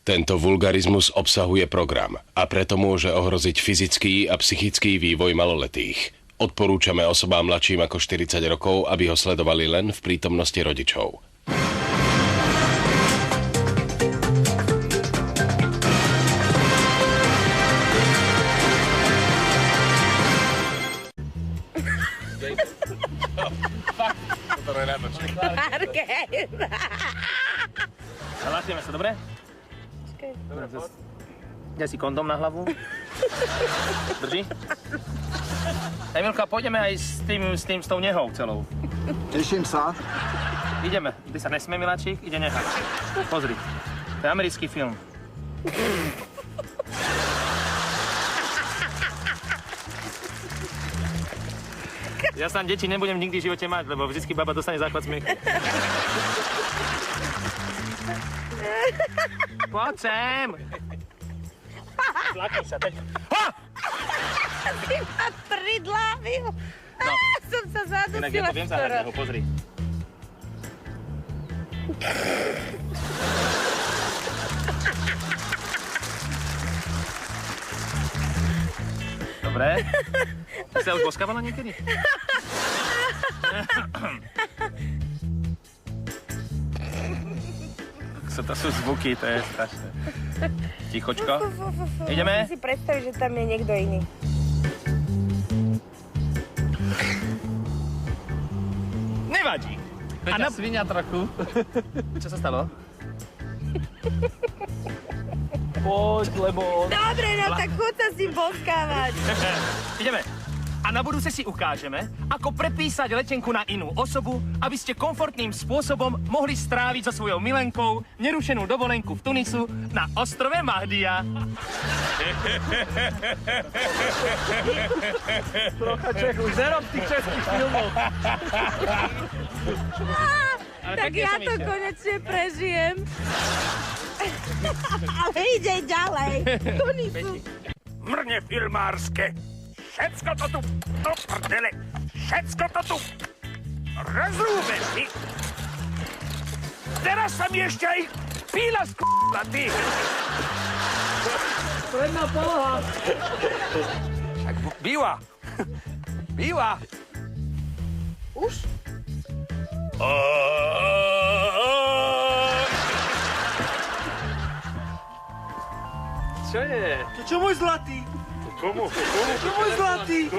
Tento vulgarizmus obsahuje program a preto môže ohroziť fyzický a psychický vývoj maloletých. Odporúčame osobám mladším ako 40 rokov, aby ho sledovali len v prítomnosti rodičov. Zalastieme sa, dobre? Dobre, daj si kondom na hlavu. Drží? Emilka, pôjdeme aj s tou nehou celou. Teším sa. Ideme. Ty sa nesmie, miláčik, ide neha. Pozri, to je americký film. Ja sa deti nebudem nikdy v živote mať, lebo vždycky baba dostane záchvat smiechu. Poď sem! Zlakni sa, teď. Ha! Si ma pridlávil. No. Som sa zadusila Inak ja to viem zahrať, ho pozri. Dobre. Ty sa už boskávala niekedy? To sú zvuky, to je strašné. Tichočko. Ideme? Si predstav, že tam je niekto iný. Nevadí. Peťa svinia trochu. Čo sa stalo? Poď, lebo... Dobre, no tak chod sa s ním boskávať. Ideme. A na budúce si ukážeme, ako prepísať letenku na inú osobu, aby ste komfortným spôsobom mohli stráviť so svojou milenkou nerušenú dovolenku v Tunisu na ostrove Mahdia. Trocha Čech, už nerob tých českých filmov. Tak ja to konečne prežijem. Ale ide ďalej. Tunisu. Mrne filmárske. Všetko to tu, do prdele, všetko to tu rozrúbeš, ty. Teraz sa mi ešte aj píla skúla, ty. Predná poloha. Však býva. Býva. Už? Čo je? Čo môj zlatý? Komu? Čo môj zlatý?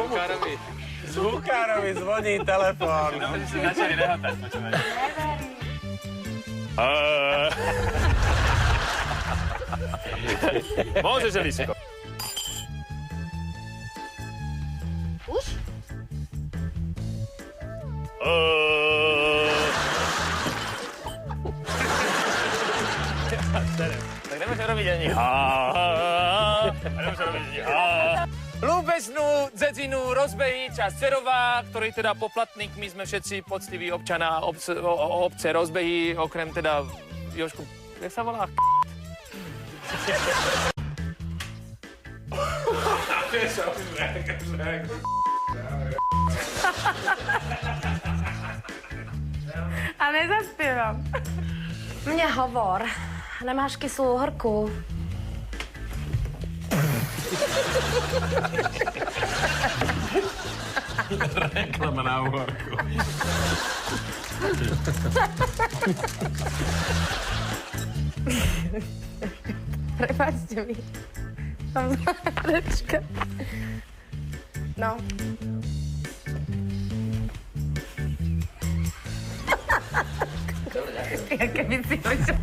Zvukárovi zvoní telefón. Dobre, že si začali rehotať, počúvaj. Môžeš, Elisko. Už? Tak nemôžem robiť ani Lúbežnú dzedzinu rozbehy časť Cerová, ktorej teda poplatníkmi sme všetci poctiví občania obce rozbehy, okrem teda Jožku, jak sa volá? A nezaspievam. Mne hovor. Nemáš kyslú horku. Reklama na uhorku. Prepáčte mi. Mám záhračka. No. Ja keby si hoďal.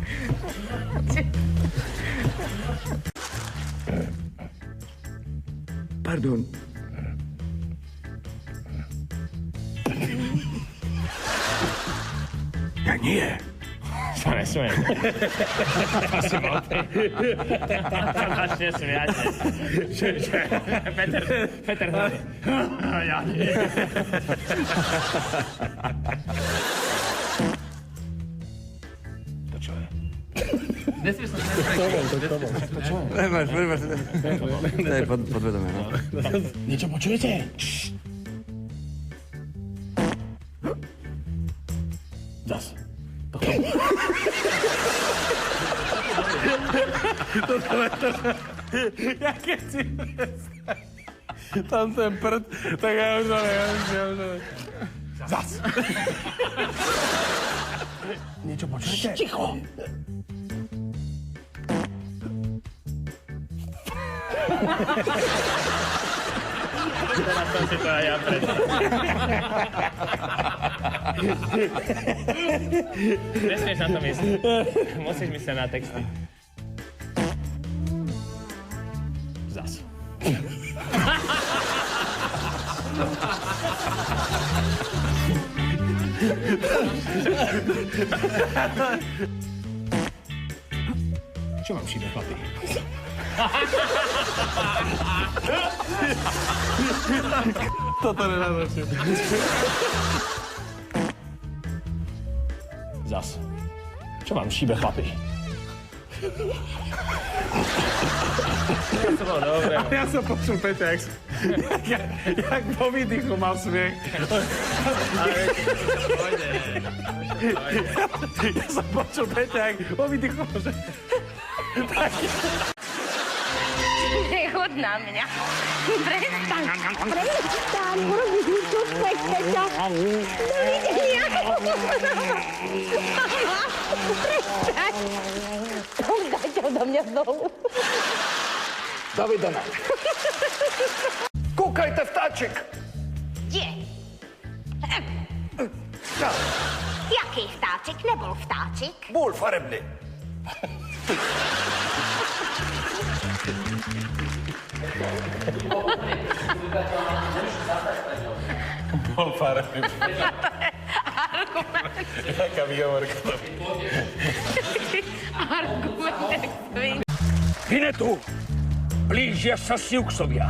Pardon. Ja nie. Sa nesmiem. Asi moty. Začne smiať. Peter, ja nie. To čo je? Nesmieš sa nesprejknúť. To je podvedomé, no. Niečo počujete? Zas. Ja keď si tam ten prd, tak ja už Zas. Niečo počujete? Ticho. Teraz som si to aj ja Nesmieš na to myslieť. Musíš myslieť na texty. Zas. Čo mám šíbe, chlapi? Toto nenatočím. Zas. Čo vám šíbe, chlapi? To bolo dobré. Ja som počul, Peťa, jak po výdychu mal smiech. Ja som počul, Peťa, jak po výdychu, že... Nechod na mňa. Prestaň. Urobíš mi súspech, Peťo. Dovidenia. Prestaň. Dajte odo mňa dolu. Davidana. Kúkajte, vtáčik. Kde? Jaký vtáčik? Nebol vtáčik? Bol farebný. Bol farebný. Jaká výhovorka. Argument, Vinetu, blížia sa Siuxovia.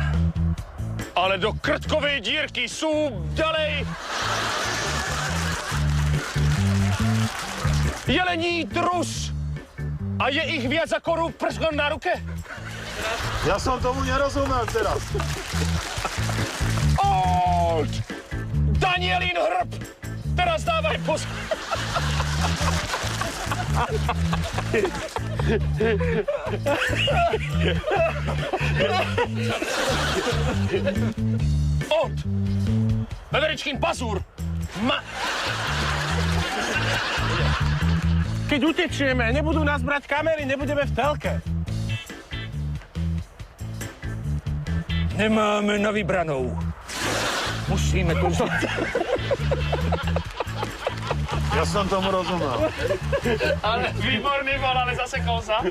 Ale do krtkovej dírky sú ďalej jelení trus. A je ich viac ako rúb prskom na ruke? Ja som tomu nerozumel teraz. Old! Danielin hrb! Teraz dávaj pozor. Old! Veveričkin pazúr! Keď utečieme, nebudú nás brať kamery, nebudeme v telke. Nemáme na vybranou. Musíme tu zostať. Ja som tomu rozumel. Ale výborný bol, ale zasekol sa.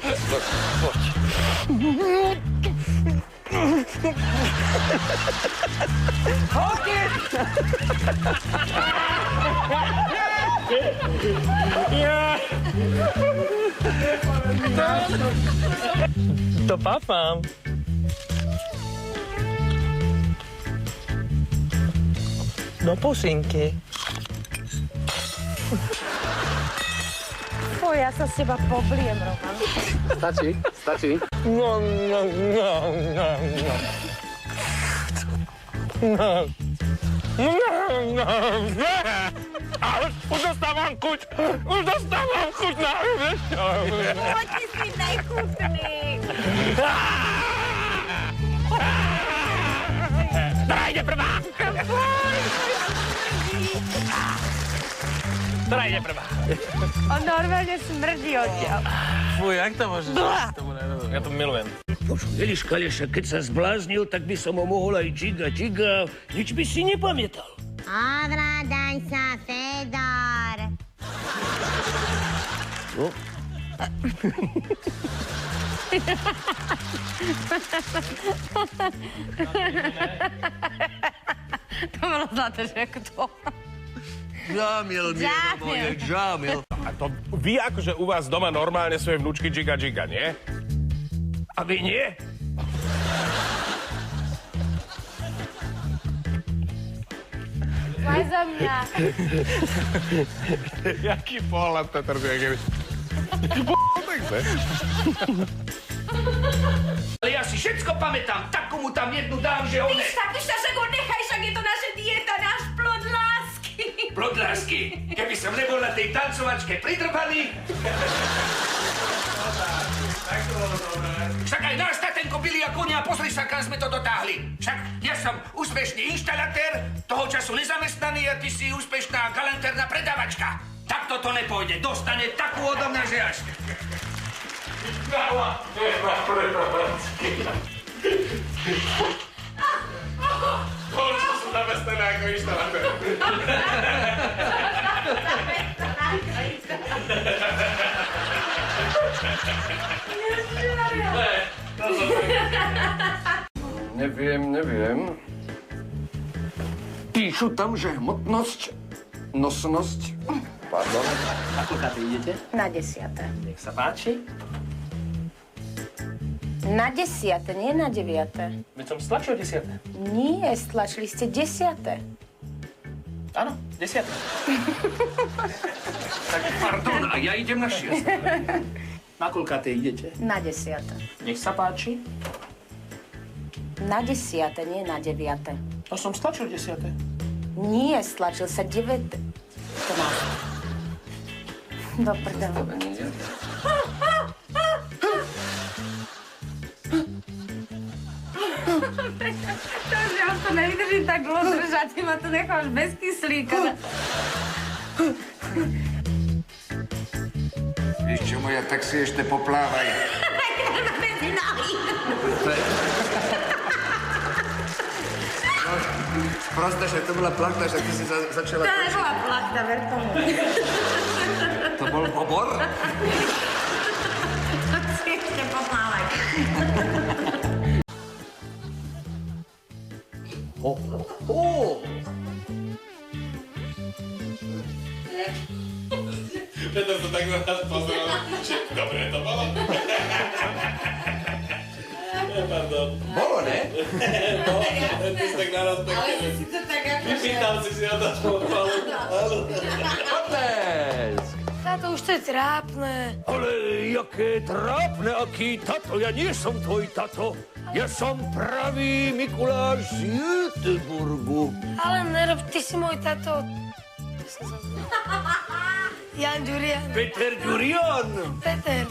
Poď. To papám. Do pusinky. Fuj, ja sa s teba pobliem, Roman. Stačí, stačí. No. Ale už dostávam chuť na Poď si najchutný. Ktorá ide prvá? Ktorá ide prvá? On normálne smrdí odtiaľ. Fuj, jak to môžeš? Ja to milujem. Vidíš, Kaleša, keď sa zbláznil, tak by som ho mohol aj džiga. Nič by si nepamätal. Ovládaj sa, Fedor. No. To bolo zlaté, že kto? Žámil, moje, žámil. A to vy akože u vás doma normálne svoje vnúčky džiga, nie? A vy nie? Aj za mňa. Jaký pohľad, Petr, keby... Ale ja si všetko pamätám, takú mu tam jednu dám, že on... Píš sa, že ho nechaj, však je to naša dieta, náš plod lásky. Plod lásky, keby som nebol na tej tancovačke pridrbaný. Tak to bolo Však aj nás tatenko byli a konia, pozri sa, kam sme to dotáhli. Však ja som úspešný inštalatér, toho času nezamestnaný a ty si úspešná galanterná predavačka. Takto to nepôjde, dostane takú odo mňa, že až. Koľko sú zamestnané ako inštalatér? Neviem. Píšu tam, že hmotnosť, nosnosť, pardon. Na koľkáte idete? Na 10. Nech sa páči. Na 10, nie na 9. Veď som stlačil 10. Nie, stlačili ste 10. Áno, 10. Tak pardon, a ja idem na 6. Na koľkáte idete? Na 10. Nech sa páči. Na 10, nie na 9. To som stlačil 10. Nie, stlačil sa 9. To má. Do prdele. To, že on to nevydrží tak dlho držať, ty ma tu necháš bez kyslíka. Víš čo, moja, tak si ešte poplávaj. Medzi nohy. Proste, že to bola plachta, že ty si začala... To nebola plachta, ver tomu. To bol bobor? To si ešte poplávať. Preto sa tak na nás pozeral, že dobre to bolo. Pardon. Bolo, ne? Ty si tak na nás pekne. Ale si to tak ako... Vypýtal si si o to pochvalu. Potlesk! Táto, už to je trápne. Ale jaké trápne, aký tato, ja nie som tvoj tato. Ja som pravý Mikuláš z Göteborgu. Ale nerob, ty si môj tato. Jan Ďurian. Peter Ďurian. Peter.